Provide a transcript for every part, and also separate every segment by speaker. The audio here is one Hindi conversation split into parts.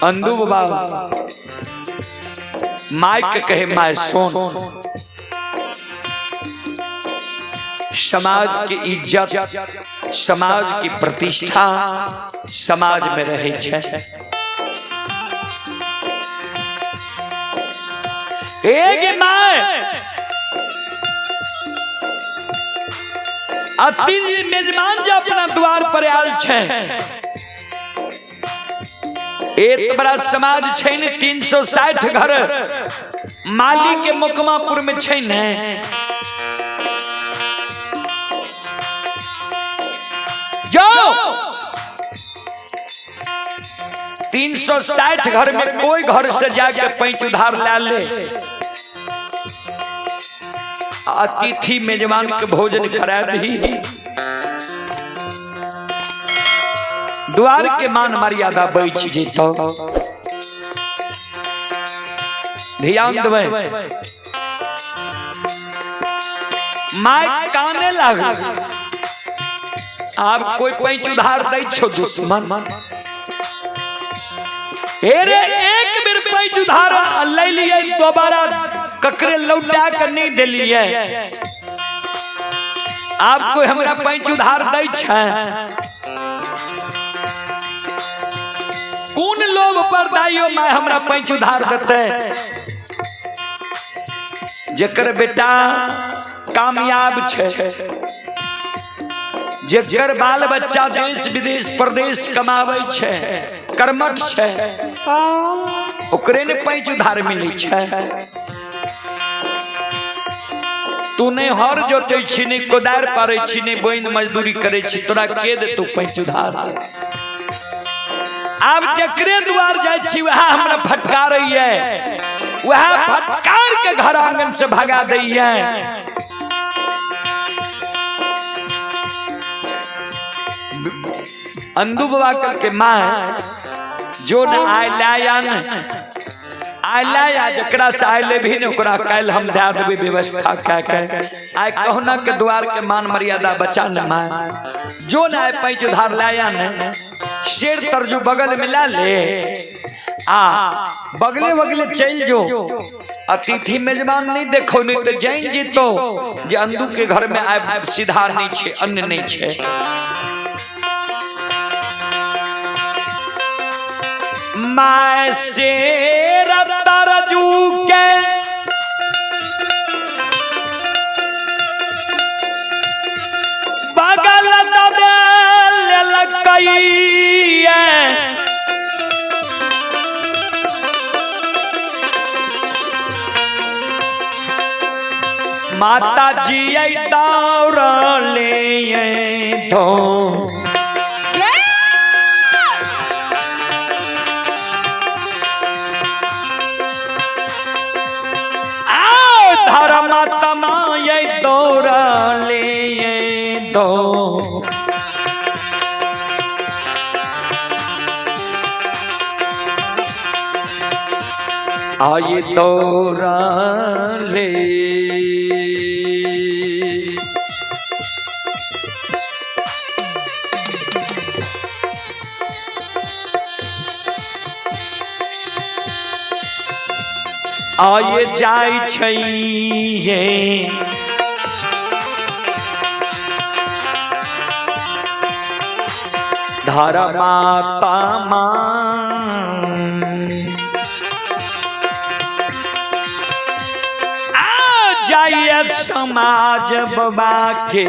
Speaker 1: अंधु बाबा माइक कहे माय सोन, समाज की इज्जत, समाज की प्रतिष्ठा समाज में रहे छे। एक माय अतिथि मेजबान जो अपना द्वार पर आयल छे, एक बड़ा समाज छे ने 360 घर माली के मुकमापुर में छे ने। जो 360 घर में कोई घर से जाके पैंच उधार ला ले, अतिथि मेजबान के भोजन करा दी, द्वार के मान मर्यादा बैठ जेतो। ध्यान देवे, माय काने लागल, आप कोई पैंच उधार दै छो दुश्मन, अरे एक बेर पैंच उधार ले लिए दोबारा ककरे लौटा कर नहीं दिलिए, आपको हमरा पैंच उधार दै छै। कौन लोभ पर दाइयो माय हमरा पैंच उधार देते, जेकर बेटा कामयाब छे, जेकर बाल बच्चा देश विदेश प्रदेश कमावे छे, कर्मठ छे, ओकरे ने पैंच उधार मिले छे। तू नहीं हर जोते छी, नहीं कोदार पारे छी, नहीं बोइन मजदूरी करे छी, तोरा के दे तू पैंच उधार। आप जकरे द्वार जाय छी वह हमरा फटकार रही है, वह फटकार के घर आंगन से भगा दी है। अंधु बाबा कल के माँ जो न आयला या जकरा से आयले भी ने ओकरा काल हम दे देबे व्यवस्था कह के। आय कहना के द्वार के मान मर्यादा बचा न माँ, जो न आय पैंच उधार लाया न शेर तरजू बगल में ला ले, बगले बगले चल जो, अतिथि मेजबान नहीं देखो, नहीं तो जाइन जीतो जे अंधु के घर में आय सीधा नहीं छे, अन्य नहीं छे। माय शेर तरजू के बगल दबे ललकई, माता जी आई दौड़ ले तो धर्मात्मा ये दौड़ ले दो, आये दौड़ ले आये जाय छइये, धर्मात्मा आ जाइए समाज बाबा के,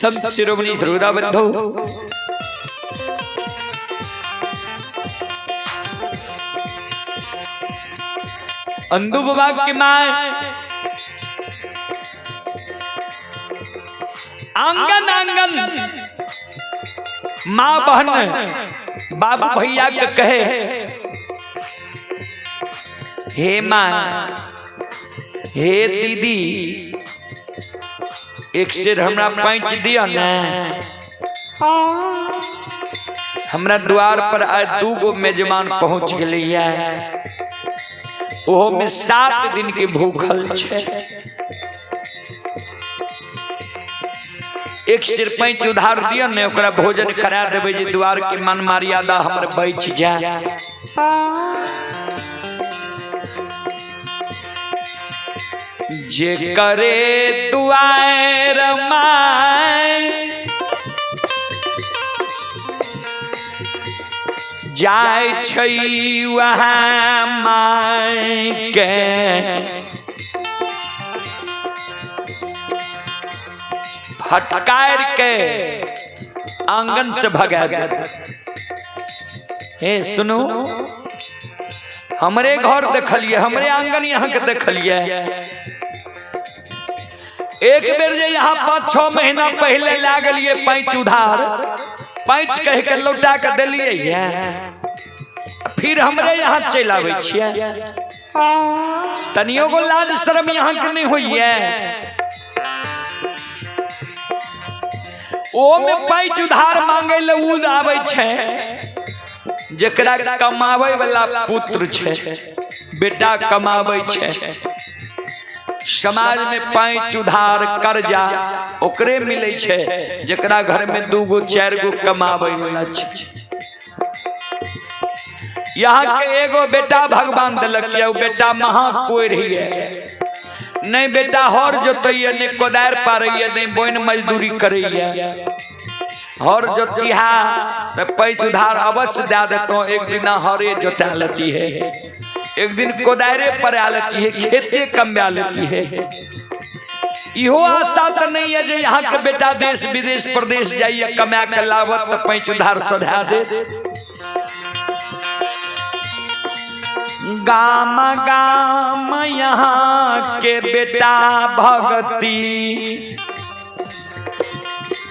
Speaker 1: संत शिरोमणि ध्रुवदा बंधु अंधु बाबा की माँ आंगन आंगन माँ बहन बाबू भैया के कहे हे माँ हे दीदी एक सिर हमरा पैंच दिया न हमरा द्वार पर आज 2 गो मेजबान पहुंच गए ओहो में 7 दिन के भूखल छे एक सिर पैंच उधार दिया ने ओकरा भोजन करा देवे जे द्वार के मन मर्यादा हमर बच जाए जे करे दुआर माय जाय छै वहाँ माय के फटकार के आंगन से भगा दे। हे सुनो हमरे घर देखलिए हमरे आंगन यहाँ के देखलिए एक बेर जे यहाँ 5-6 महीना पहले लागलिए पैंच उधार पैंच कह के लौटा के दिलिए फिर हमरे यहाँ चल आवे छिए तनियो को लाज शर्म यहाँ के नहीं होइए ओ में पैंच उधार मांगे ले उ आवे छे जेकरा कमावे वाला पुत्र छे बेटा कमावे छे समाज में पैंच उधार कर्जा ओकरे मिले छे जेकरा घर में 2 गो 4 गो कमावे वाला छे यहाँ के एगो बेटा भगवान दिलक या बेटा महा कोई रही है नहीं बेटा हर जोतइए नहीं कोदार पारइए नहीं बोइन मजदूरी करइए हर जोतिहा तो पैंच उधार अवश्य दे देतो एक दिन हरे जोता लेती है एक दिन कोदारे पर आ लेती है खेते कमा लेती है इहो आशा तो नहीं है जो यहाँ के बेटा देश विदेश प्रदेश जाइए कमा के लावत तो पैंच उधार सधा दे गाम गाम यहाँ के बेटा भगती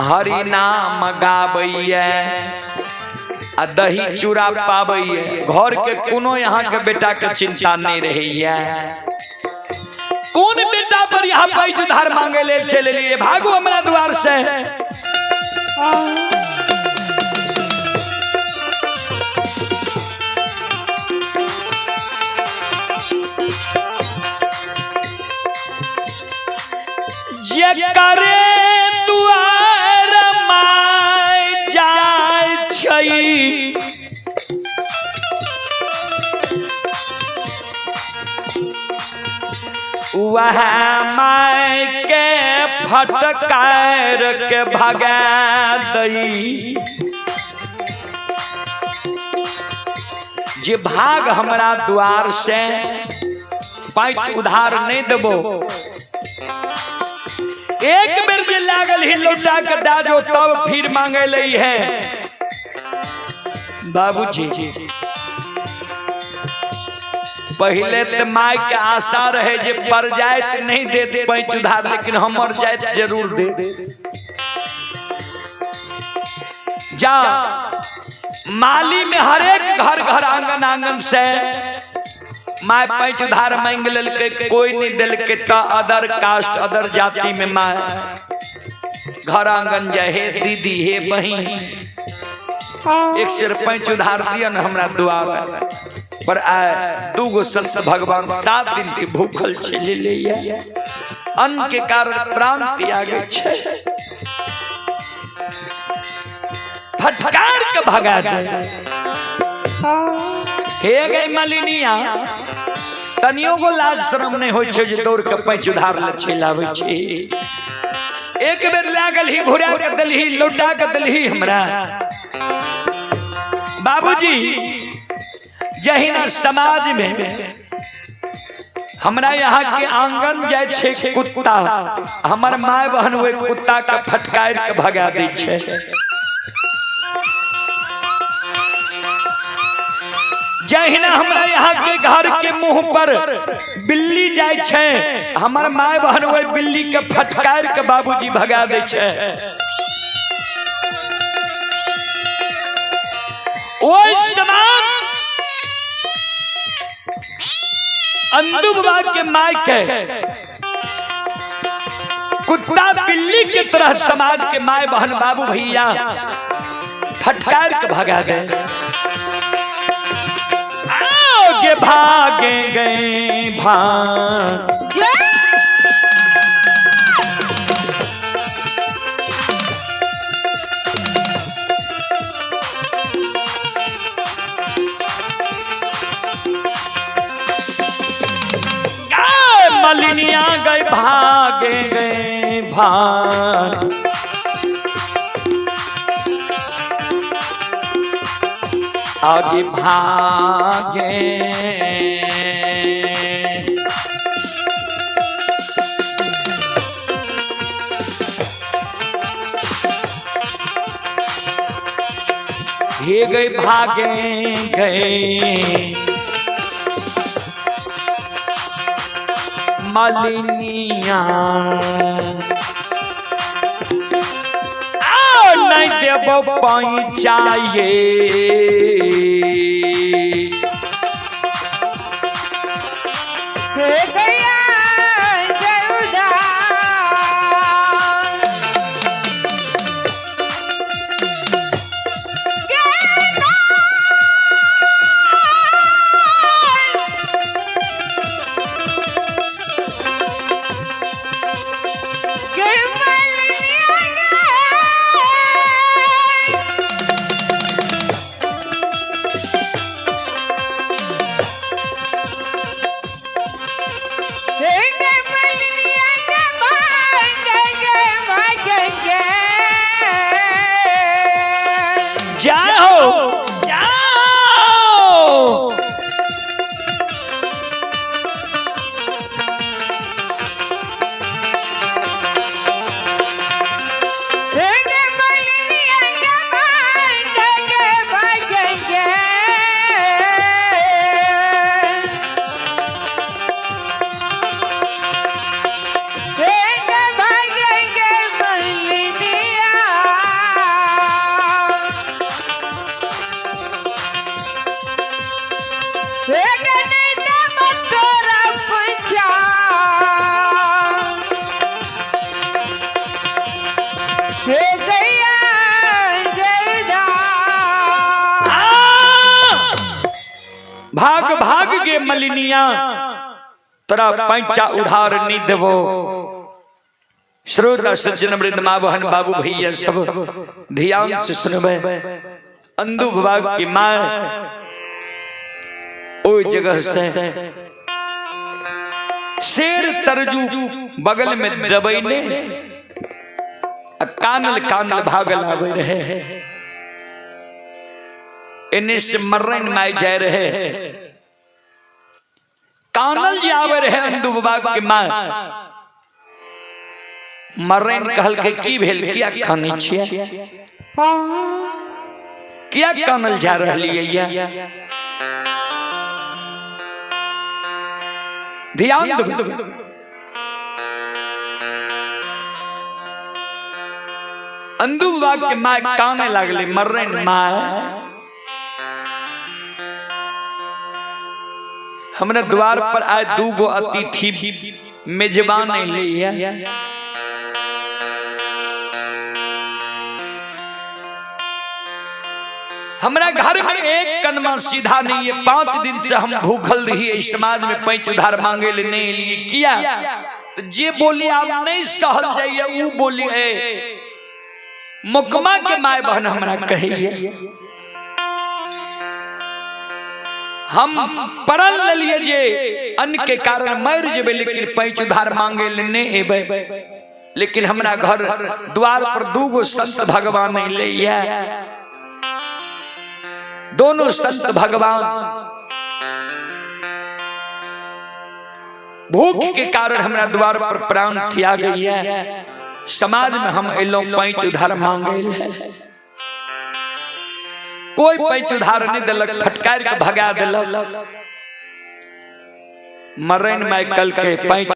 Speaker 1: हरि नाम गाबैया आ दही चूड़ा पाबैया घर के कोनो यहाँ के बेटा के चिंता नहीं रहिया कौन बेटा पर यहाँ पैंच उधार मांगे ले चले लिए भागो हमरा द्वार से जे करे दुआर माय जाय छै वह माय के फटकार के भगा दई जे भाग हमरा द्वार से पैंच उधार नहीं देबो एक बेर जे लागल ही लौटा के दाजो तब फिर मांगे लई है बाबूजी पहले तो माई के आशा रहे जे पर जाए नहीं दे पैंच उधार लेकिन हमर जाए जरूर दे जा माली में हर एक घर घर आंगन आंगन से माय पैंच उधार मांग लेलके कोई नहीं दिलके तो अदर कास्ट अदर जाति में माय घर आंगन जाए हे दीदी हे बहन एक सिर पैंच उधार दिया न हमरा द्वार पर आए 2 गो संत भगवान 7 दिन के भूखल चले ले अन्न के कारण प्राण त्यागे छे फटकार के भगा दे हे गई मलिनिया तनियो को लाज शरम नहीं होय छे जे दौड़ के पैंच उधार ले छिलावे छे एक बेर लागल ही घुरा के दलही लौटा के दलही हमरा बाबूजी जहिना समाज में हमरा यहाँ के आंगन जाय छे कुत्ता, हमर माय बहन वो कुत्ता के फटकार के भगा दै छे। जहिना हमरा यहाँ के घर के मुंह पर बिल्ली जाय छे, हमर माय बहन वो बिल्ली के फटकार के बाबूजी भगा दै छे। ओइ समान अंधु बाबा के माय के कुत्ता बिल्ली के तरह समाज के माय बहन बाबू भैया फटकार के भगा दे। आगे भागे गए भाग मलिनिया गए भागे गए भाग आगे भागे ये गए भागे गए मलिनिया नहीं देबो पाई चाहिए भाग भाग गे मलिनिया तोरा पैंचा उधार नहीं देवो। श्रोता सज्जन वृंद माँ बहन बाबू भैया सब ध्यान से सुनबे। अंधु बाबा की माँ ओ जगह से शेर तरजू बगल में दबैने कानल कानल भागल आवे रहे। इन्हें से मर्रन माय जाए रहे कानल जी आवे रहे अंधु बाबा के माँ मर्रन कहल के की भेल किया खानी छिया किया कानल जा रहलिए ध्यान दो। अंधु बाबा के माँ काने लागले मर्रन माँ हमने द्वार पर आए दूगो अतिथि मेजबान लिया। हमारा घर में एक कनमा सीधा नहीं है। 5 दिन से हम भूखल रही है। समाज में पैंच उधार मांगे लेने लिए किया तो जे बोली आप नहीं सहल जाइए वो बोली है मुकमा के माय बहन हमारा कहिए हम परल लिए जे अन्न के कारण मर जेबे लेकिन पैंच उधार मांगे लेने एबे। लेकिन हमरा घर द्वार पर दूगो संत भगवान ले दोनों संत भगवान भूख के कारण हमारा द्वार पर प्राण थिया गई है। समाज में हम एलो पैंच उधार मांगे है, कोई पैंच उधार नहीं दिलक, फटकार के भगा दिलक। मरन में कल के पैंच